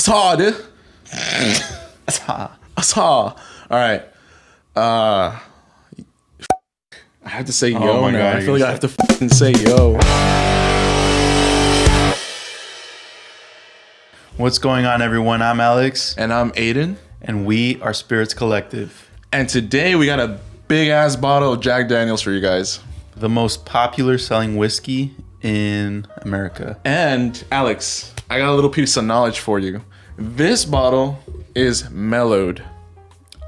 Asa, dude. Asa. All right. I have to say yo my now. God, I feel like I have to fucking say yo. What's going on, everyone? I'm Alex. And I'm Aiden. And we are Spirits Collective. And today we got a big ass bottle of Jack Daniels for you guys. The most popular selling whiskey in America. And Alex, I got a little piece of knowledge for you. This bottle is mellowed.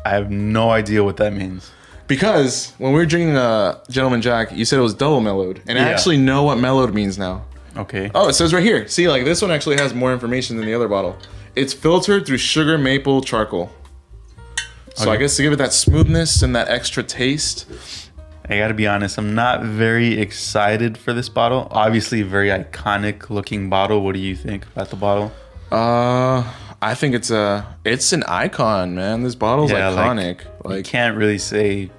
I have no idea what that means. Because when we were drinking Gentleman Jack, you said it was double mellowed. And I actually know what mellowed means now. Okay. Oh, it says right here. See, like this one actually has more information than the other bottle. It's filtered through sugar maple charcoal. So I guess to give it that smoothness and that extra taste. I gotta be honest, I'm not very excited for this bottle. Obviously, a very iconic looking bottle. What do you think about the bottle? I think it's an icon, man. This bottle's iconic. You can't really say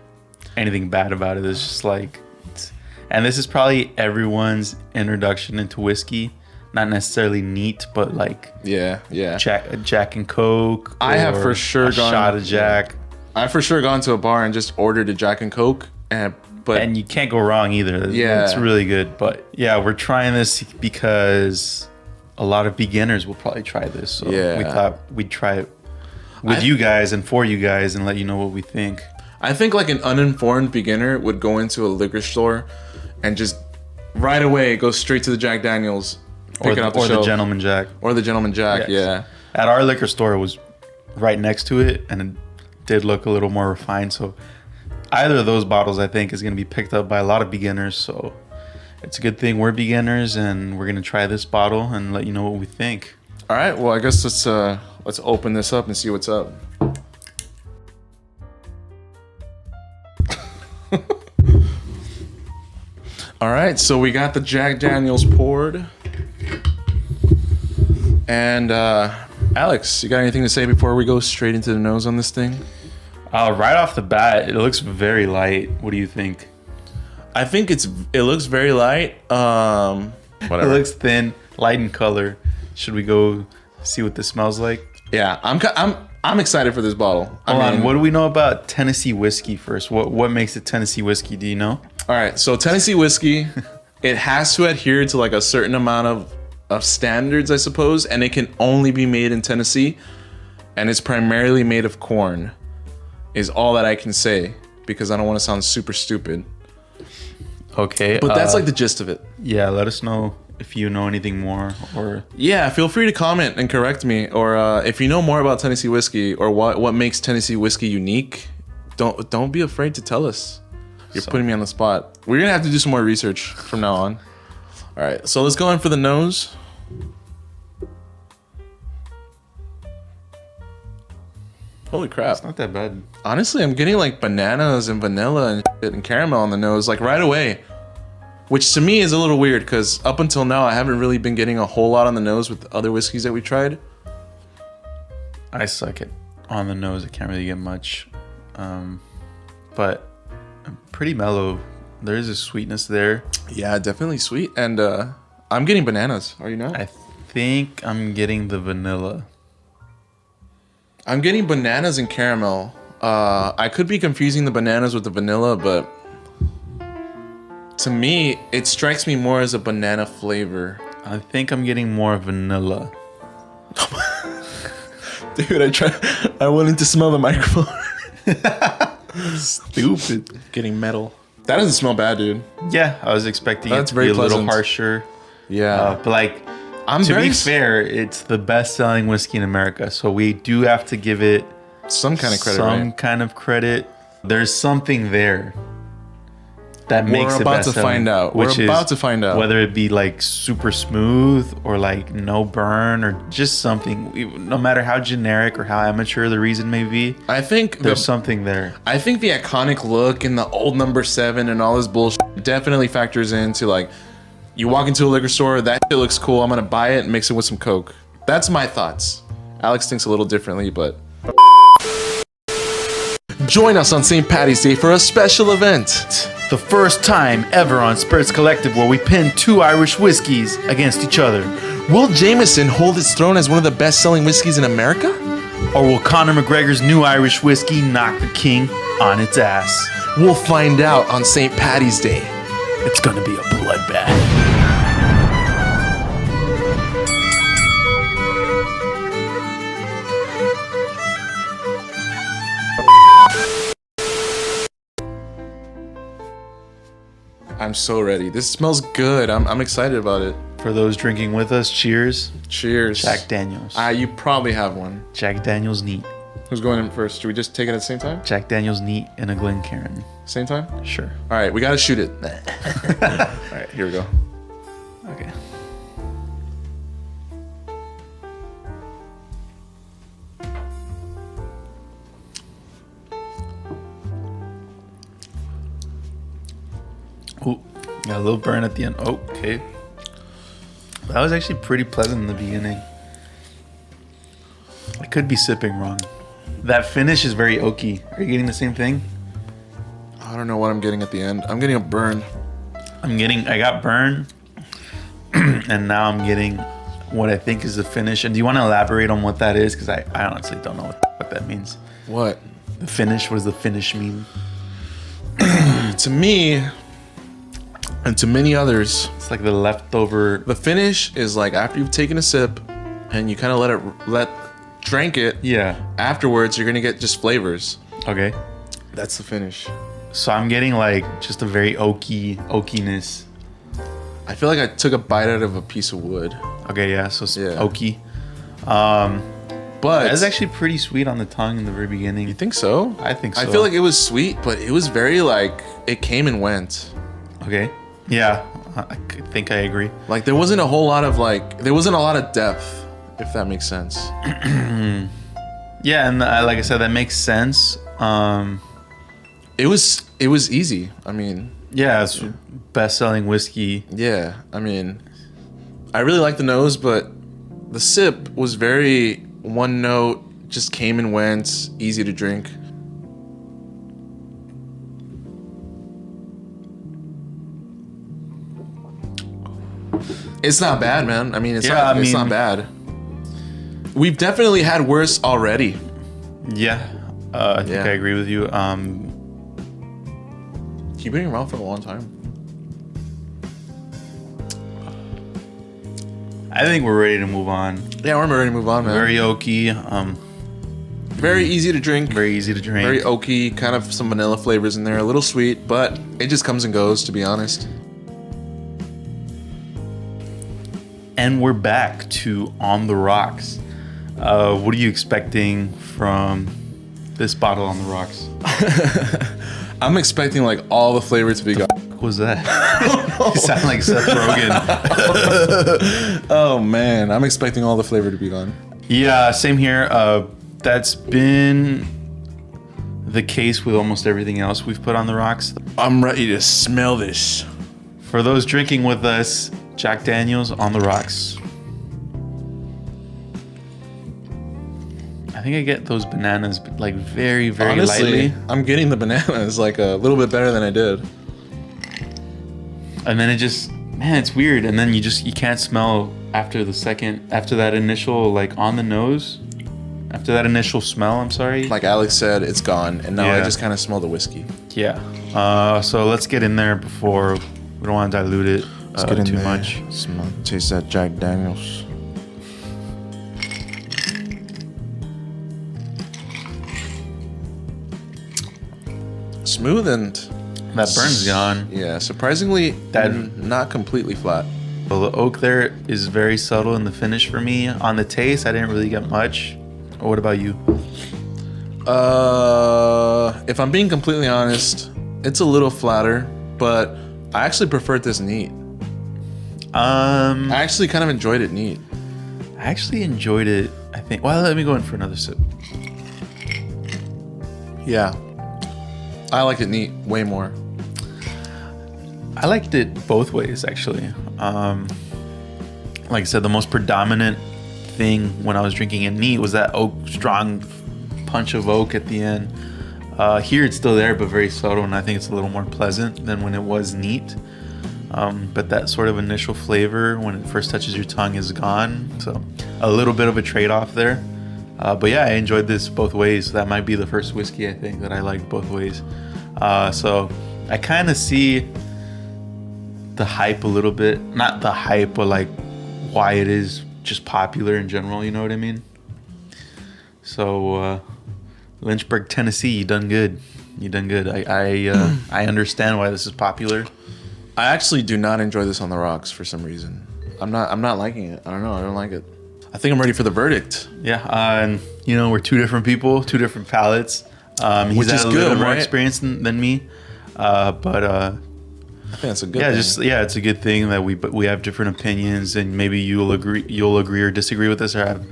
anything bad about it. It's just like, and this is probably everyone's introduction into whiskey. Not necessarily neat, but like yeah. Jack and Coke. I have for sure gone shot of Jack. I've for sure gone to a bar and just ordered a Jack and Coke, and you can't go wrong either. Yeah, it's really good. But yeah, we're trying this because a lot of beginners will probably try this. So we thought we'd try it with you guys and for you guys and let you know what we think. I think like an uninformed beginner would go into a liquor store and just right away go straight to the Jack Daniels. Or the Gentleman Jack. Or the Gentleman Jack, yeah. At our liquor store, it was right next to it, and it did look a little more refined. So either of those bottles, I think, is going to be picked up by a lot of beginners. So it's a good thing we're beginners, and we're going to try this bottle and let you know what we think. All right, well, I guess let's open this up and see what's up. All right, so we got the Jack Daniels poured. And Alex, you got anything to say before we go straight into the nose on this thing? Right off the bat, it looks very light. What do you think? I think it looks very light. Whatever. It looks thin, light in color. Should we go see what this smells like? Yeah, I'm excited for this bottle. Hold on, what do we know about Tennessee whiskey first? What makes it Tennessee whiskey? Do you know? All right, so Tennessee whiskey, it has to adhere to like a certain amount of standards, I suppose, and it can only be made in Tennessee, and it's primarily made of corn, is all that I can say, because I don't want to sound super stupid. Okay. But that's like the gist of it. Yeah, let us know if you know anything more, or... Yeah, feel free to comment and correct me, or if you know more about Tennessee whiskey, or what makes Tennessee whiskey unique, don't be afraid to tell us. You're putting me on the spot. We're going to have to do some more research from now on. All right, so let's go in for the nose. Holy crap. It's not that bad. Honestly, I'm getting like bananas and vanilla and shit and caramel on the nose, like right away. Which to me is a little weird because up until now, I haven't really been getting a whole lot on the nose with other whiskeys that we tried. I suck at on the nose. I can't really get much. But I'm pretty mellow. There is a sweetness there. Yeah, definitely sweet. And I'm getting bananas. Are you not? I think I'm getting the vanilla. I'm getting bananas and caramel. I could be confusing the bananas with the vanilla, but to me, it strikes me more as a banana flavor. I think I'm getting more vanilla. Dude, I wanted to smell the microphone. Stupid. Getting metal. That doesn't smell bad, dude. Yeah, I was expecting it to be a little harsher. Yeah. But like, to be fair, it's the best-selling whiskey in America, so we do have to give it some kind of credit. There's something there that makes it best-selling. We're about to find out. Whether it be like super smooth or like no burn or just something, no matter how generic or how amateur the reason may be, I think there's something there. I think the iconic look and the old number 7 and all this bullshit definitely factors into like, you walk into a liquor store, that shit looks cool, I'm gonna buy it and mix it with some Coke. That's my thoughts. Alex thinks a little differently, but... Join us on St. Patty's Day for a special event. The first time ever on Spirits Collective where we pin 2 Irish whiskeys against each other. Will Jameson hold its throne as one of the best-selling whiskeys in America? Or will Conor McGregor's new Irish whiskey knock the king on its ass? We'll find out on St. Patty's Day. It's gonna be a bloodbath. I'm so ready. This smells good. I'm excited about it. For those drinking with us, cheers. Cheers. Jack Daniels. You probably have one. Jack Daniels neat. Who's going in first? Should we just take it at the same time? Jack Daniels neat and a Glencairn. Same time? Sure. All right, we got to shoot it. All right, here we go. Okay. Ooh, got a little burn at the end. Oh, okay. That was actually pretty pleasant in the beginning. I could be sipping wrong. That finish is very oaky. Are you getting the same thing? I don't know what I'm getting at the end. I'm getting a burn. I got burn, and now I'm getting what I think is the finish. And do you want to elaborate on what that is? Because I honestly don't know what that means. What? The finish? What does the finish mean? To me, and to many others, It's like the leftover. the finish is like after you've taken a sip and you kind of drank it. Yeah. Afterwards, you're gonna get just flavors. Okay. That's the finish. So I'm getting like just a very oakiness. I feel like I took a bite out of a piece of wood. Okay, yeah. So it's Yeah. oaky. But It's actually pretty sweet on the tongue in the very beginning. you think so? I think so. I feel like it was sweet, but it was very like it came and went. Okay. Yeah. I think I agree. Like there wasn't a whole lot of there wasn't a lot of depth, if that makes sense. Yeah, and like I said, that makes sense. It was easy. I mean, Yeah, it's best-selling whiskey. yeah. I mean, I really like the nose, but the sip was very one note, just came and went, easy to drink. It's not bad, man. I mean, it's not bad. We've definitely had worse already. Yeah, I think Yeah. I agree with you. Keep it in your mouth for a long time. I think we're ready to move on. Yeah, we're ready to move on, man. Very oaky, Very easy to drink. very easy to drink. Very oaky, kind of some vanilla flavors in there, a little sweet, but it just comes and goes, to be honest. And we're back to On the Rocks. What are you expecting from this bottle On the Rocks? I'm expecting like all the flavor to be gone. What was that? You sound like Seth Rogen. Oh man, I'm expecting all the flavor to be gone. Yeah, same here. That's been the case with almost everything else we've put on the rocks. I'm ready to smell this. For those drinking with us, Jack Daniels On the Rocks. I think I get those bananas like very, very Honestly, lightly. I'm getting the bananas like a little bit better than I did. And then it just, man, it's weird. And then you can't smell after that initial, like on the nose, after that initial smell, I'm sorry. Like Alex said, it's gone, and now I Yeah. just kind of smell the whiskey. Yeah. So let's get in there before, we don't want to dilute it too much. Smell, taste that Jack Daniels. Smooth and That burn's gone. yeah, surprisingly not completely flat. Well, the oak there is very subtle in the finish for me. On the taste, I didn't really get much. What about you? If I'm being completely honest, it's a little flatter, but I actually preferred this neat. I actually kind of enjoyed it neat. I actually enjoyed it, I think. Well, let me go in for another sip. Yeah. I like it neat way more. I liked it both ways, actually. Like I said, the most predominant thing when I was drinking it neat was that oak, strong punch of oak at the end. Here it's still there, but very subtle, and I think it's a little more pleasant than when it was neat. But that sort of initial flavor when it first touches your tongue is gone. So a little bit of a trade-off there. But yeah, I enjoyed this both ways. That might be the first whiskey I think that I liked both ways. So I kind of see the hype a little bit. Not the hype, but like why it is just popular in general. You know what I mean? So Lynchburg, Tennessee, you done good. You done good. I understand why this is popular. I actually do not enjoy this on the rocks for some reason. I'm not liking it. I don't know. I don't like it. I think I'm ready for the verdict. Yeah, and you know, we're two different people, two different palates. He's had a little more experience than me, but I think that's a good thing. It's a good thing that we have different opinions, and maybe you'll agree or disagree with us, or have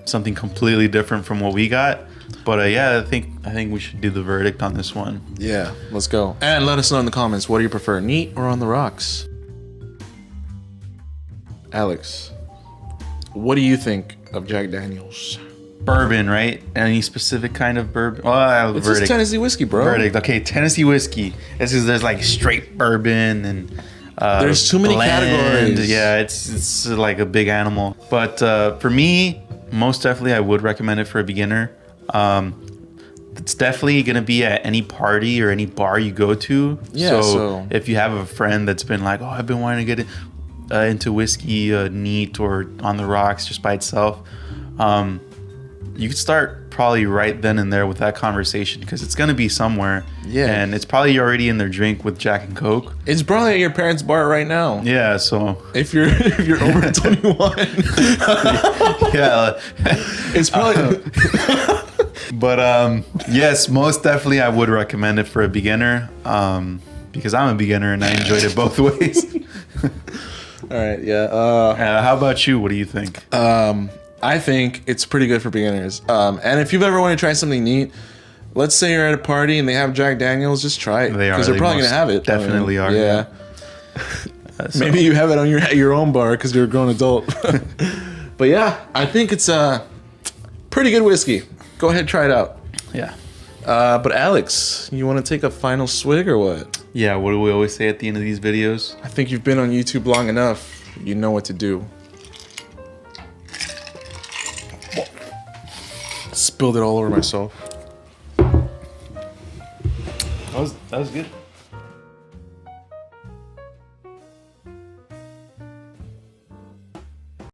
something completely different from what we got. But I think we should do the verdict on this one. Yeah, let's go. And let us know in the comments, what do you prefer, neat or on the rocks? Alex, what do you think of Jack Daniels? Bourbon, right? Any specific kind of bourbon? Oh, it's just Tennessee whiskey, bro. Verdict. Okay, Tennessee whiskey. This is there's like straight bourbon and there's too many categories. Yeah, it's like a big animal. But for me, most definitely, I would recommend it for a beginner. It's definitely gonna be at any party or any bar you go to. Yeah. So if you have a friend that's been like, oh, I've been wanting to get into whiskey neat or on the rocks just by itself, you could start probably right then and there with that conversation because it's gonna be somewhere. Yeah. And it's probably already in their drink with Jack and Coke. It's probably at your parents' bar right now. Yeah. So if you're over 21, yeah, it's probably. But yes, most definitely I would recommend it for a beginner because I'm a beginner and I enjoyed it both ways. All right, yeah. How about you? What do you think? I think it's pretty good for beginners. And if you've ever wanted to try something neat, let's say you're at a party and they have Jack Daniels, just try it. They are. Because they're probably going to have it. Definitely are. Yeah. Maybe you have it on your own bar because you're a grown adult. But yeah, I think it's a pretty good whiskey. Go ahead, try it out. Yeah. But Alex, you want to take a final swig or what? Yeah, what do we always say at the end of these videos? I think you've been on YouTube long enough. You know what to do. Spilled it all over myself. That was good.